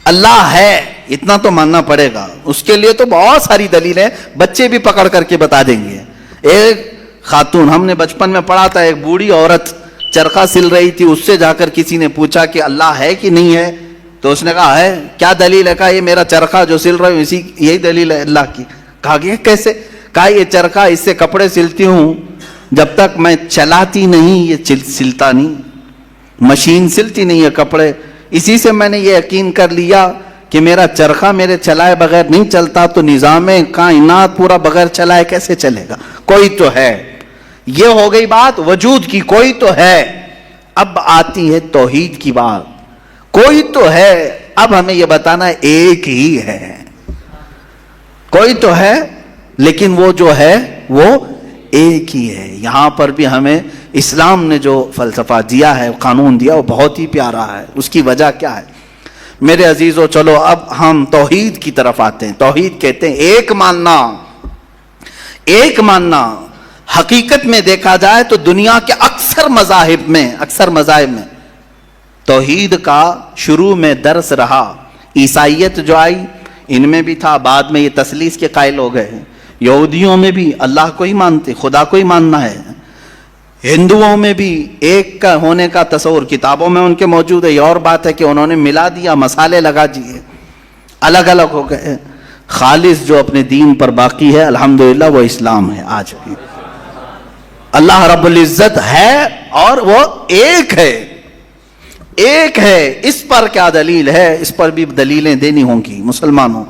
اللہ ہے اتنا تو ماننا پڑے گا. اس کے لیے تو بہت ساری دلیلیں بچے بھی پکڑ کر کے بتا دیں گے. ایک خاتون, ہم نے بچپن میں پڑھا تھا, ایک بوڑھی عورت چرخہ سل رہی تھی, اس سے جا کر کسی نے پوچھا کہ اللہ ہے کہ نہیں ہے, تو اس نے کہا ہے. کیا دلیل ہے؟ کہا یہ میرا چرخہ جو سل رہا ہوں اسی یہی دلیل ہے اللہ کی. کہا کہ کیسے؟ کہا یہ چرخہ, اس سے کپڑے سلتی ہوں, جب تک میں چلاتی نہیں یہ سلتا نہیں. مشین سلتی نہیں ہے کپڑے, اسی سے میں نے یہ یقین کر لیا کہ میرا چرخہ میرے چلائے بغیر نہیں چلتا, تو نظام کائنات پورا بغیر چلائے کیسے چلے گا؟ کوئی تو ہے. یہ ہو گئی بات وجود کی, کوئی تو ہے. اب آتی ہے توحید کی بات. کوئی تو ہے, اب ہمیں یہ بتانا ہے ایک ہی ہے. کوئی تو ہے لیکن وہ جو ہے وہ ایک ہی ہے. یہاں پر بھی ہمیں اسلام نے جو فلسفہ دیا ہے, قانون دیا, وہ بہت ہی پیارا ہے. اس کی وجہ کیا ہے میرے عزیزو؟ چلو اب ہم توحید کی طرف آتے ہیں. توحید کہتے ہیں ایک ماننا. ایک ماننا حقیقت میں دیکھا جائے تو دنیا کے اکثر مذاہب میں توحید کا شروع میں درس رہا. عیسائیت جو آئی ان میں بھی تھا, بعد میں یہ تثلیث کے قائل ہو گئے. یہودیوں میں بھی اللہ کو ہی مانتے, خدا کو ہی ماننا ہے. ہندوؤں میں بھی ایک کا ہونے کا تصور کتابوں میں ان کے موجود ہے. یہ اور بات ہے کہ انہوں نے ملا دیا, مسالے لگا دیے, الگ الگ ہو گئے. خالص جو اپنے دین پر باقی ہے الحمدللہ وہ اسلام ہے. آج بھی اللہ رب العزت ہے اور وہ ایک ہے. ایک ہے. اس پر کیا دلیل ہے؟ اس پر بھی دلیلیں دینی ہوں گی مسلمانوں.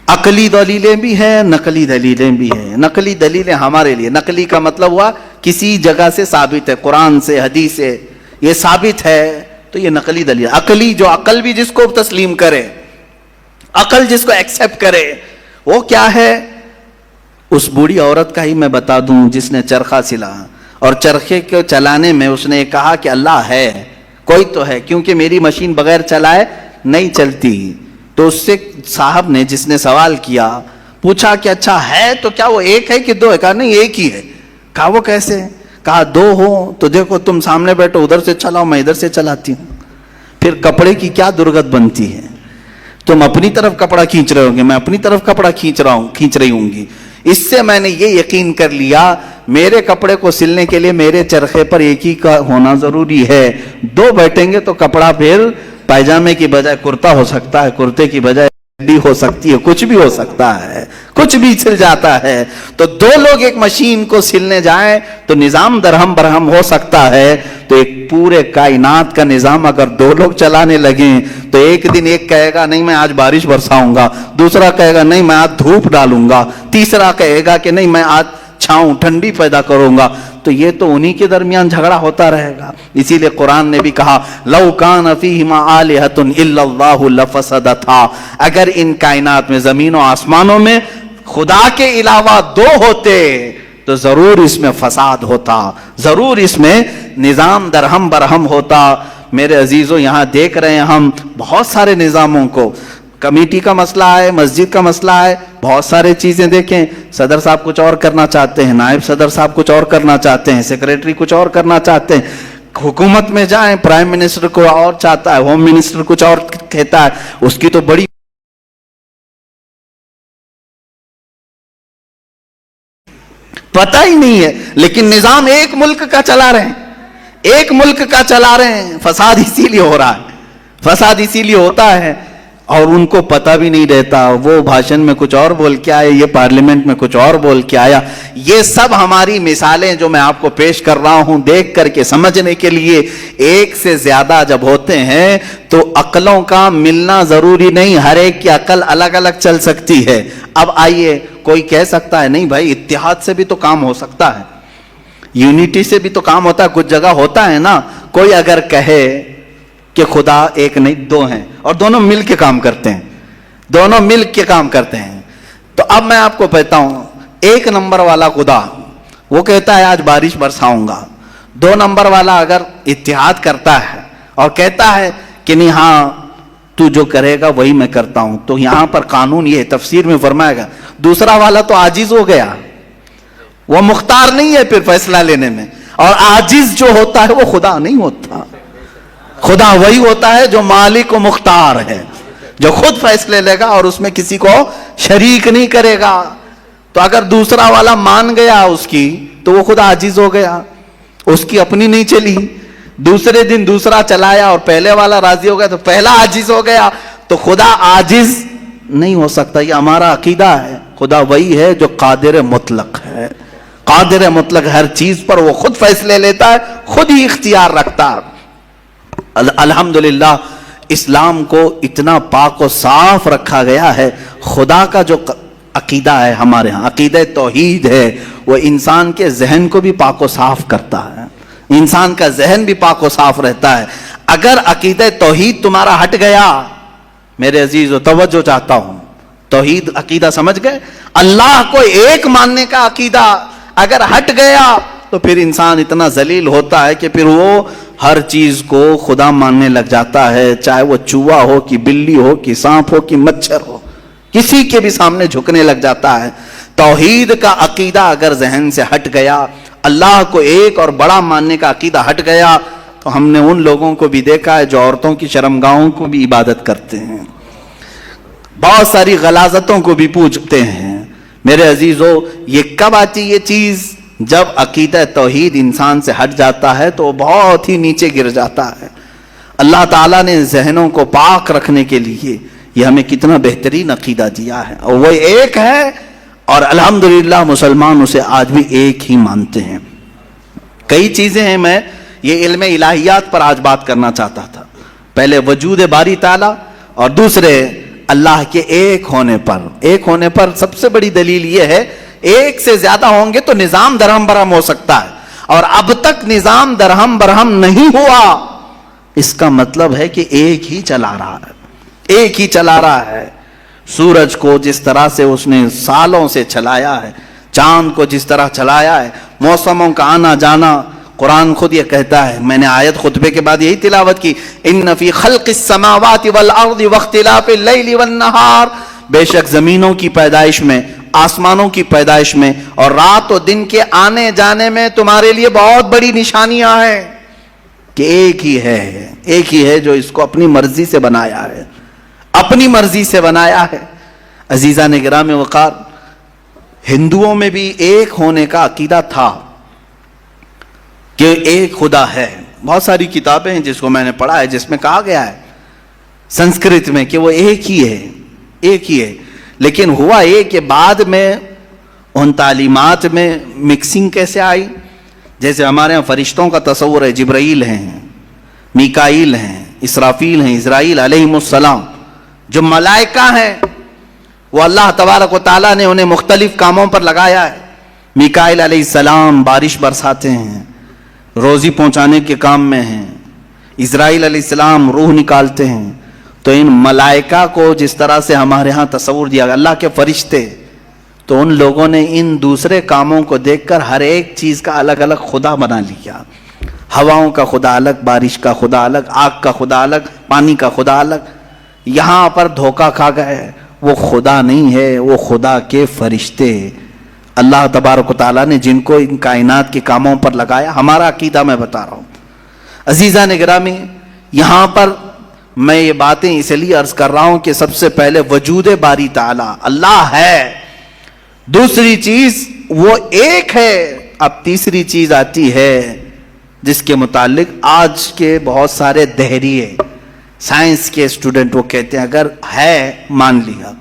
عقلی دلیلیں بھی ہیں, نقلی دلیلیں بھی ہیں. نقلی دلیلیں ہمارے لیے, نقلی کا مطلب ہوا کسی جگہ سے ثابت ہے, قرآن سے حدیث سے یہ ثابت ہے تو یہ نقلی دلیل. عقلی جو عقل بھی جس کو تسلیم کرے, عقل جس کو ایکسپٹ کرے, وہ کیا ہے؟ اس بوڑھی عورت کا ہی میں بتا دوں جس نے چرخہ سلا, اور چرخے کو چلانے میں اس نے کہا کہ اللہ ہے, کوئی تو ہے, کیونکہ میری مشین بغیر چلائے نہیں چلتی. تو اس سے صاحب نے جس نے سوال کیا پوچھا کہ اچھا ہے تو کیا وہ ایک ہے کہ دو ہے؟ کہا نہیں ایک ہی ہے. کہا وہ کیسے؟ کہا دو ہو تو دیکھو تم سامنے بیٹھو, ادھر سے چلاؤ, میں ادھر سے چلاتی ہوں. پھر کپڑے کی کیا درگت بنتی ہے؟ تم اپنی طرف کپڑا کھینچ رہے ہوں گے, میں اپنی طرف کپڑا کھینچ رہی ہوں گی. اس سے میں نے یہ یقین کر لیا میرے کپڑے کو سلنے کے لیے میرے چرخے پر ایک ہی کا ہونا ضروری ہے. دو بیٹھیں گے تو کپڑا پھر پائجامے کی بجائے کرتا ہو سکتا ہے, کرتے کی بجائے بھی ہو سکتی ہے, کچھ بھی ہو سکتا ہے, کچھ بھی سل جاتا ہے. تو دو لوگ ایک مشین کو سلنے جائیں تو نظام درہم برہم ہو سکتا ہے. تو ایک پورے کائنات کا نظام اگر دو لوگ چلانے لگیں تو ایک دن ایک کہے گا نہیں میں آج بارش برساؤں گا, دوسرا کہے گا نہیں میں آج دھوپ ڈالوں گا, تیسرا کہے گا کہ نہیں میں آج چھاؤں ٹھنڈی پیدا کروں گا. تو یہ تو انہی کے درمیان جھگڑا ہوتا رہے گا. اسی لیے قرآن نے بھی کہا لو کان فیہما آلہۃ الا اللہ لفسدتا, اگر ان کائنات میں زمین و آسمانوں میں خدا کے علاوہ دو ہوتے تو ضرور اس میں فساد ہوتا, ضرور اس میں نظام درہم برہم ہوتا. میرے عزیزوں یہاں دیکھ رہے ہیں ہم بہت سارے نظاموں کو, کمیٹی کا مسئلہ ہے, مسجد کا مسئلہ ہے, بہت سارے چیزیں دیکھیں. صدر صاحب کچھ اور کرنا چاہتے ہیں, نائب صدر صاحب کچھ اور کرنا چاہتے ہیں, سیکریٹری کچھ اور کرنا چاہتے ہیں. حکومت میں جائیں پرائم منسٹر کو اور چاہتا ہے, ہوم منسٹر کچھ اور کہتا ہے, اس کی تو بڑی پتہ ہی نہیں ہے. لیکن نظام ایک ملک کا چلا رہے ہیں, ایک ملک کا چلا رہے ہیں. فساد اسی لیے ہو رہا ہے, فساد اسی لیے ہوتا ہے اور ان کو پتہ بھی نہیں رہتا. وہ بھاشن میں کچھ اور بول کے آئے, یہ پارلیمنٹ میں کچھ اور بول کے آیا. یہ سب ہماری مثالیں جو میں آپ کو پیش کر رہا ہوں دیکھ کر کے سمجھنے کے لیے. ایک سے زیادہ جب ہوتے ہیں تو عقلوں کا ملنا ضروری نہیں, ہر ایک کی عقل الگ الگ چل سکتی ہے. اب آئیے کوئی کہہ سکتا ہے نہیں بھائی اتحاد سے بھی تو کام ہو سکتا ہے, یونٹی سے بھی تو کام ہوتا ہے, کچھ جگہ ہوتا ہے نا. کوئی اگر کہے کہ خدا ایک نہیں دو ہیں اور دونوں مل کے کام کرتے ہیں, دونوں مل کے کام کرتے ہیں, تو اب میں آپ کو کہتا ہوں ایک نمبر والا خدا وہ کہتا ہے آج بارش برساؤں گا. 2 نمبر والا اگر اتحاد کرتا ہے اور کہتا ہے کہ نہیں ہاں تو جو کرے گا وہی میں کرتا ہوں, تو یہاں پر قانون یہ تفسیر میں فرمائے گا دوسرا والا تو عاجز ہو گیا, وہ مختار نہیں ہے پھر فیصلہ لینے میں. اور عاجز جو ہوتا ہے وہ خدا نہیں ہوتا, خدا وہی ہوتا ہے جو مالک و مختار ہے. جو خود فیصلے لے گا اور اس میں کسی کو شریک نہیں کرے گا. تو اگر دوسرا والا مان گیا اس کی تو وہ خود عاجز ہو گیا, اس کی اپنی نہیں چلی. دوسرے دن دوسرا چلایا اور پہلے والا راضی ہو گیا تو پہلا عاجز ہو گیا. تو خدا عاجز نہیں ہو سکتا. یہ ہمارا عقیدہ ہے. خدا وہی ہے جو قادر مطلق ہے. قادر مطلق ہر چیز پر وہ خود فیصلے لیتا ہے, خود ہی اختیار رکھتا ہے. الحمدللہ اسلام کو اتنا پاک و صاف رکھا گیا ہے. خدا کا جو عقیدہ ہے ہمارے ہاں, عقیدہ توحید ہے, وہ انسان کے ذہن کو بھی پاک و صاف کرتا ہے. انسان کا ذہن بھی پاک و صاف رہتا ہے. اگر عقیدہ توحید تمہارا ہٹ گیا, میرے عزیزو توجہ چاہتا ہوں, توحید عقیدہ سمجھ گئے, اللہ کو ایک ماننے کا عقیدہ اگر ہٹ گیا تو پھر انسان اتنا ذلیل ہوتا ہے کہ پھر وہ ہر چیز کو خدا ماننے لگ جاتا ہے, چاہے وہ چوہا ہو کہ بلی ہو کہ سانپ ہو کہ مچھر ہو, کسی کے بھی سامنے جھکنے لگ جاتا ہے. توحید کا عقیدہ اگر ذہن سے ہٹ گیا, اللہ کو ایک اور بڑا ماننے کا عقیدہ ہٹ گیا, تو ہم نے ان لوگوں کو بھی دیکھا ہے جو عورتوں کی شرمگاہوں کو بھی عبادت کرتے ہیں, بہت ساری غلاظتوں کو بھی پوجتے ہیں. میرے عزیزو, یہ کب آتی یہ چیز؟ جب عقیدہ توحید انسان سے ہٹ جاتا ہے تو وہ بہت ہی نیچے گر جاتا ہے. اللہ تعالیٰ نے ذہنوں کو پاک رکھنے کے لیے یہ ہمیں کتنا بہترین عقیدہ دیا ہے, اور وہ ایک ہے, اور الحمدللہ مسلمان اسے آج بھی ایک ہی مانتے ہیں. کئی چیزیں ہیں, میں یہ علم الہیات پر آج بات کرنا چاہتا تھا. پہلے وجود باری تعالیٰ, اور دوسرے اللہ کے ایک ہونے پر. ایک ہونے پر سب سے بڑی دلیل یہ ہے, ایک سے زیادہ ہوں گے تو نظام درہم برہم ہو سکتا ہے, اور اب تک نظام درہم برہم نہیں ہوا. اس کا مطلب ہے کہ ایک ہی چلا رہا ہے, ایک ہی چلا رہا ہے. سورج کو جس طرح سے اس نے سالوں سے چلایا ہے, چاند کو جس طرح چلایا ہے, موسموں کا آنا جانا. قرآن خود یہ کہتا ہے, میں نے آیت خطبے کے بعد یہی تلاوت کی, ان فی خلق السماوات والارض واختلاف اللیل والنہار, بے شک زمینوں کی پیدائش میں, آسمانوں کی پیدائش میں, اور رات و دن کے آنے جانے میں تمہارے لیے بہت بڑی نشانیاں ہیں. کہ ایک ہی ہے, ایک ہی ہے جو اس کو اپنی مرضی سے بنایا ہے, اپنی مرضی سے بنایا ہے. عزیزان گرامی وقار, ہندوؤں میں بھی ایک ہونے کا عقیدہ تھا کہ ایک خدا ہے. بہت ساری کتابیں ہیں جس کو میں نے پڑھا ہے جس میں کہا گیا ہے سنسکرت میں کہ وہ ایک ہی ہے, ایک ہی ہے. لیکن ہوا یہ کہ بعد میں ان تعلیمات میں مکسنگ کیسے آئی. جیسے ہمارے ہاں فرشتوں کا تصور ہے, جبرائیل ہیں, میکائیل ہیں, اسرافیل ہیں, اسرائیل علیہم السلام, جو ملائکہ ہیں وہ اللہ تبارک و تعالیٰ نے انہیں مختلف کاموں پر لگایا ہے. میکائیل علیہ السلام بارش برساتے ہیں, روزی پہنچانے کے کام میں ہیں. اسرائیل علیہ السلام روح نکالتے ہیں. تو ان ملائکہ کو جس طرح سے ہمارے ہاں تصور دیا گیا, اللہ کے فرشتے, تو ان لوگوں نے ان دوسرے کاموں کو دیکھ کر ہر ایک چیز کا الگ الگ خدا بنا لیا. ہواؤں کا خدا الگ, بارش کا خدا الگ, آگ کا خدا الگ, پانی کا خدا الگ. یہاں پر دھوکہ کھا گئے, وہ خدا نہیں ہے, وہ خدا کے فرشتے. اللہ تبارک و تعالیٰ نے جن کو ان کائنات کے کاموں پر لگایا. ہمارا عقیدہ میں بتا رہا ہوں. عزیزان گرامی, یہاں پر میں یہ باتیں اس لیے عرض کر رہا ہوں کہ سب سے پہلے وجود باری تعالیٰ اللہ ہے, دوسری چیز وہ ایک ہے. اب تیسری چیز آتی ہے جس کے متعلق آج کے بہت سارے دہریے سائنس کے اسٹوڈنٹ وہ کہتے ہیں اگر ہے مان لیا,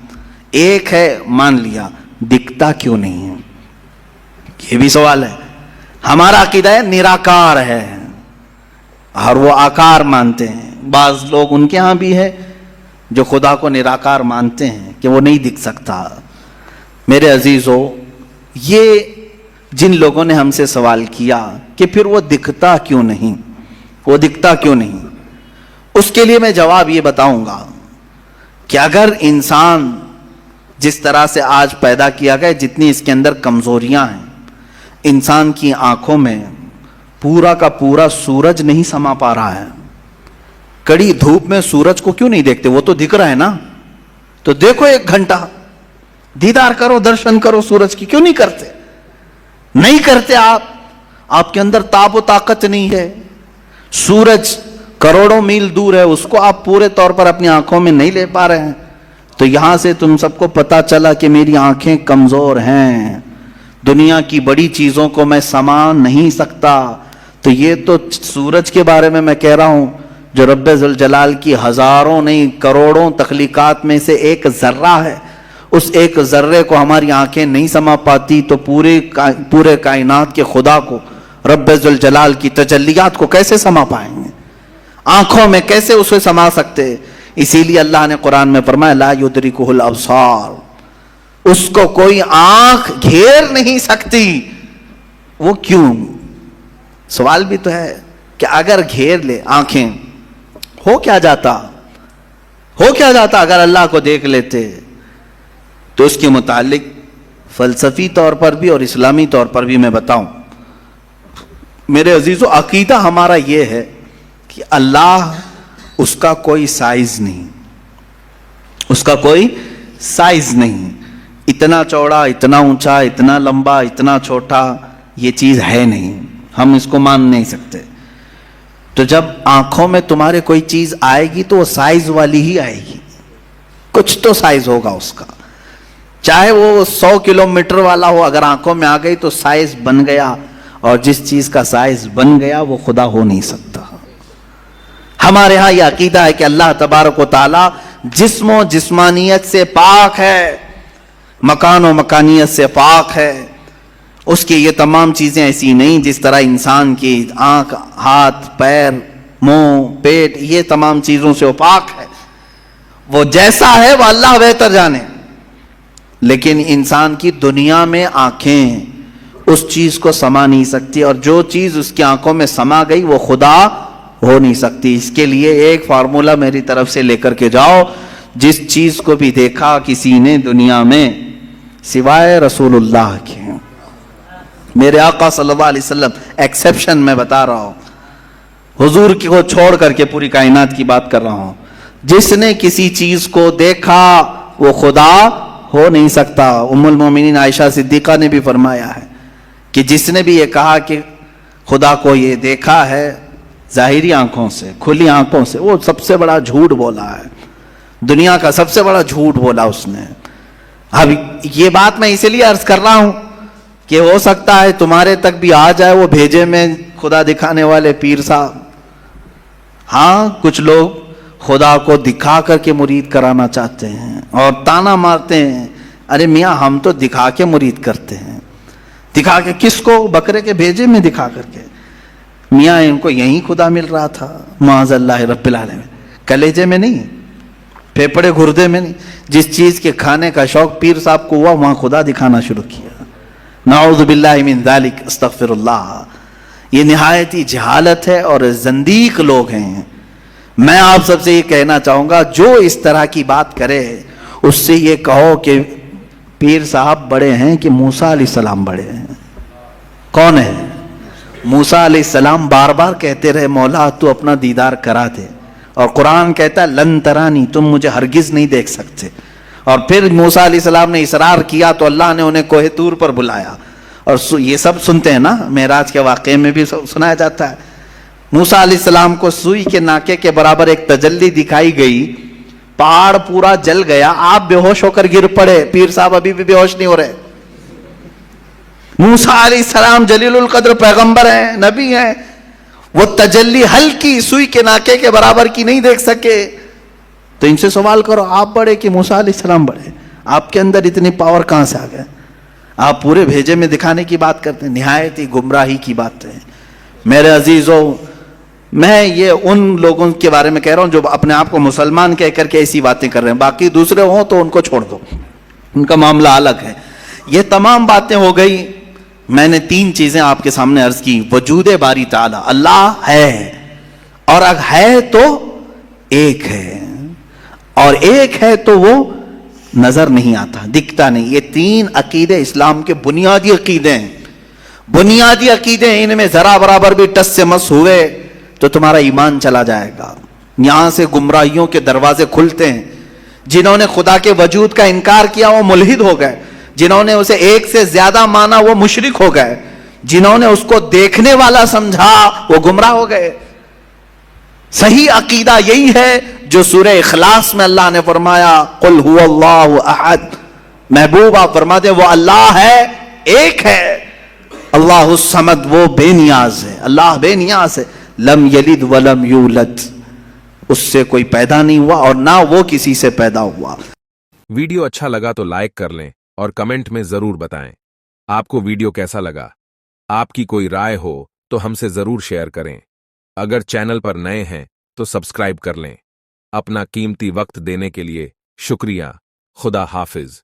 ایک ہے مان لیا, دکھتا کیوں نہیں ہے؟ یہ بھی سوال ہے. ہمارا عقیدہ ہے نراکار ہے, اور وہ آکار مانتے ہیں. بعض لوگ ان کے ہاں بھی ہے جو خدا کو نراکار مانتے ہیں کہ وہ نہیں دکھ سکتا. میرے عزیزو, یہ جن لوگوں نے ہم سے سوال کیا کہ پھر وہ دکھتا کیوں نہیں, وہ دکھتا کیوں نہیں, اس کے لیے میں جواب یہ بتاؤں گا کہ اگر انسان جس طرح سے آج پیدا کیا گیا, جتنی اس کے اندر کمزوریاں ہیں, انسان کی آنکھوں میں پورا کا پورا سورج نہیں سما پا رہا ہے. کڑی دھوپ میں سورج کو کیوں نہیں دیکھتے؟ وہ تو دکھ رہا ہے نا, تو دیکھو 1 گھنٹہ دیدار کرو, درشن کرو سورج کی. کیوں نہیں کرتے؟ نہیں کرتے. آپ کے اندر تاب و طاقت نہیں ہے. سورج کروڑوں میل دور ہے, اس کو آپ پورے طور پر اپنی آنکھوں میں نہیں لے پا رہے ہیں. تو یہاں سے تم سب کو پتا چلا کہ میری آنکھیں کمزور ہیں, دنیا کی بڑی چیزوں کو میں سما نہیں سکتا. تو یہ تو سورج کے بارے میں کہہ رہا ہوں, جو رب ذوالجلال کی ہزاروں نہیں کروڑوں تخلیقات میں سے ایک ذرہ ہے. اس ایک ذرے کو ہماری آنکھیں نہیں سما پاتی, تو پورے کائنات کے خدا کو, رب ذوالجلال کی تجلیات کو کیسے سما پائیں گے؟ آنکھوں میں کیسے اسے سما سکتے؟ اسی لیے اللہ نے قرآن میں فرمایا لا یدرکہ الابصار, اس کو کوئی آنکھ گھیر نہیں سکتی. وہ کیوں؟ سوال بھی تو ہے کہ اگر گھیر لے آنکھیں, ہو کیا جاتا اگر اللہ کو دیکھ لیتے؟ تو اس کے متعلق فلسفی طور پر بھی اور اسلامی طور پر بھی میں بتاؤں. میرے عزیزو, عقیدہ ہمارا یہ ہے کہ اللہ, اس کا کوئی سائز نہیں, اس کا کوئی سائز نہیں. اتنا چوڑا, اتنا اونچا, اتنا لمبا, اتنا چھوٹا, یہ چیز ہے نہیں, ہم اس کو مان نہیں سکتے. تو جب آنکھوں میں تمہارے کوئی چیز آئے گی تو وہ سائز والی ہی آئے گی, کچھ تو سائز ہوگا اس کا, چاہے وہ 100 کلومیٹر والا ہو. اگر آنکھوں میں آ گئی تو سائز بن گیا, اور جس چیز کا سائز بن گیا وہ خدا ہو نہیں سکتا. ہمارے ہاں یہ عقیدہ ہے کہ اللہ تبارک و تعالی جسم و جسمانیت سے پاک ہے, مکان و مکانیت سے پاک ہے. اس کی یہ تمام چیزیں ایسی نہیں جس طرح انسان کی آنکھ, ہاتھ, پیر, منہ, پیٹ, یہ تمام چیزوں سے وہ پاک ہے. وہ جیسا ہے وہ اللہ بہتر جانے. لیکن انسان کی دنیا میں آنکھیں اس چیز کو سما نہیں سکتی, اور جو چیز اس کی آنکھوں میں سما گئی وہ خدا ہو نہیں سکتی. اس کے لیے ایک فارمولا میری طرف سے لے کر کے جاؤ, جس چیز کو بھی دیکھا کسی نے دنیا میں سوائے رسول اللہ کے, میرے آقا صلی اللہ علیہ وسلم, ایکسیپشن میں بتا رہا ہوں, حضور کو چھوڑ کر کے پوری کائنات کی بات کر رہا ہوں, جس نے کسی چیز کو دیکھا وہ خدا ہو نہیں سکتا. ام المومنین عائشہ صدیقہ نے بھی فرمایا ہے کہ جس نے بھی یہ کہا کہ خدا کو یہ دیکھا ہے ظاہری آنکھوں سے, کھلی آنکھوں سے, وہ سب سے بڑا جھوٹ بولا ہے, دنیا کا سب سے بڑا جھوٹ بولا اس نے. اب یہ بات میں اسی لیے عرض کر رہا ہوں کہ ہو سکتا ہے تمہارے تک بھی آ جائے وہ بھیجے میں خدا دکھانے والے پیر صاحب. ہاں, کچھ لوگ خدا کو دکھا کر کے مرید کرانا چاہتے ہیں اور تانا مارتے ہیں, ارے میاں ہم تو دکھا کے مرید کرتے ہیں. دکھا کے کس کو؟ بکرے کے بھیجے میں دکھا کر کے. میاں ان کو یہیں خدا مل رہا تھا, معاذ اللہ رب العالمین, کلیجے میں نہیں, پھیپڑے گردے میں نہیں. جس چیز کے کھانے کا شوق پیر صاحب کو ہوا وہاں خدا دکھانا شروع کیا. نعوذ باللہ من ذالک, استغفر اللہ. یہ نہایت ہی جہالت ہے اور زندیق لوگ ہیں. میں آپ سب سے یہ کہنا چاہوں گا, جو اس طرح کی بات کرے اس سے یہ کہو کہ پیر صاحب بڑے ہیں کہ موسیٰ علیہ السلام بڑے ہیں. کون ہے؟ موسیٰ علیہ السلام بار بار کہتے رہے مولا تو اپنا دیدار کرا دے, اور قرآن کہتا ہے لن ترانی, تم مجھے ہرگز نہیں دیکھ سکتے. اور پھر موسیٰ علیہ السلام نے اصرار کیا تو اللہ نے انہیں کوہ طور پر بلایا, اور یہ سب سنتے ہیں نا, معراج کے واقعے میں بھی سنایا جاتا ہے. موسیٰ علیہ السلام کو سوئی کے ناکے کے برابر ایک تجلی دکھائی گئی, پہاڑ پورا جل گیا, آپ بے ہوش ہو کر گر پڑے. پیر صاحب ابھی بھی بے ہوش نہیں ہو رہے. موسیٰ علیہ السلام جلیل القدر پیغمبر ہیں, نبی ہیں, وہ تجلی ہلکی سوئی کے ناکے کے برابر کی نہیں دیکھ سکے. تو ان سے سوال کرو, آپ بڑے کہ موسیٰ علیہ السلام بڑے؟ آپ کے اندر اتنی پاور کہاں سے آ گئے؟ آپ پورے بھیجے میں دکھانے کی بات کرتے ہیں, نہایت ہی گمراہی کی بات ہے. میرے عزیزوں, میں یہ ان لوگوں کے بارے میں کہہ رہا ہوں جو اپنے آپ کو مسلمان کہہ کر کے ایسی باتیں کر رہے ہیں. باقی دوسرے ہوں تو ان کو چھوڑ دو, ان کا معاملہ الگ ہے. یہ تمام باتیں ہو گئی. میں نے 3 چیزیں آپ کے سامنے عرض کی. وجود باری تعالی, اللہ ہے, اور اگر ہے تو ایک ہے, اور ایک ہے تو وہ نظر نہیں آتا, دکھتا نہیں. یہ 3 عقیدے اسلام کے بنیادی عقیدے ہیں. بنیادی عقیدے ہیں, ان میں ذرا برابر بھی ٹس سے مس ہوئے تو تمہارا ایمان چلا جائے گا. یہاں سے گمراہیوں کے دروازے کھلتے ہیں. جنہوں نے خدا کے وجود کا انکار کیا وہ ملحد ہو گئے, جنہوں نے اسے ایک سے زیادہ مانا وہ مشرک ہو گئے, جنہوں نے اس کو دیکھنے والا سمجھا وہ گمراہ ہو گئے. صحیح عقیدہ یہی ہے جو سورہ اخلاص میں اللہ نے فرمایا قل هو اللہ احد. محبوب آپ فرماتے وہ اللہ ہے، ایک ہے. اللہ الصمد، وہ بے نیاز ہے، اللہ بے نیاز ہے. لم یلد ولم یولد، اس سے کوئی پیدا نہیں ہوا اور نہ وہ کسی سے پیدا ہوا. ویڈیو اچھا لگا تو لائک کر لیں اور کمنٹ میں ضرور بتائیں آپ کو ویڈیو کیسا لگا. آپ کی کوئی رائے ہو تو ہم سے ضرور شیئر کریں. اگر چینل پر نئے ہیں تو سبسکرائب کر لیں. اپنا قیمتی وقت دینے کے لیے شکریہ. خدا حافظ.